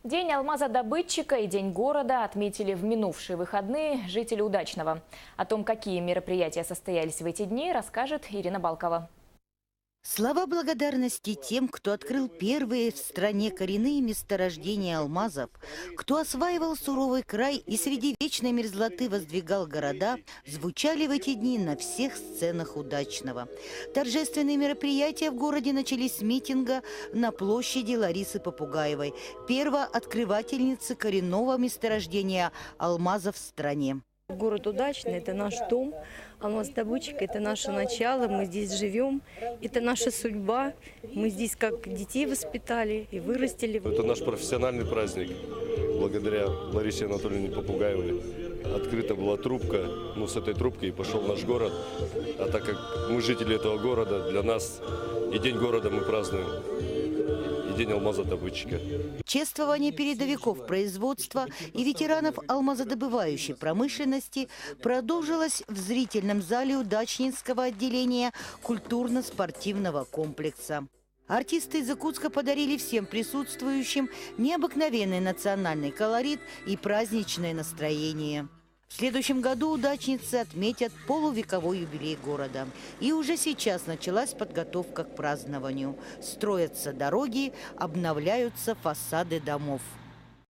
День алмазодобытчика и День города отметили в минувшие выходные жители Удачного. О том, какие мероприятия состоялись в эти дни, расскажет Ирина Балкова. Слова благодарности тем, кто открыл первые в стране коренные месторождения алмазов, кто осваивал суровый край и среди вечной мерзлоты воздвигал города, звучали в эти дни на всех сценах Удачного. Торжественные мероприятия в городе начались с митинга на площади Ларисы Попугаевой, первооткрывательницы коренного месторождения алмазов в стране. Город Удачный – это наш дом, алмаздобытчик – это наше начало, мы здесь живем, это наша судьба, мы здесь как детей воспитали и вырастили. Это наш профессиональный праздник. Благодаря Ларисе Анатольевне Попугаевой открыта была трубка, с этой трубкой пошел наш город. А так как мы жители этого города, для нас и День города мы празднуем, и День алмазодобытчика. Чествование передовиков производства и ветеранов алмазодобывающей промышленности продолжилось в зрительном зале Удачнинского отделения культурно-спортивного комплекса. Артисты из Якутска подарили всем присутствующим необыкновенный национальный колорит и праздничное настроение. В следующем году удачницы отметят полувековой юбилей города. И уже сейчас началась подготовка к празднованию. Строятся дороги, обновляются фасады домов.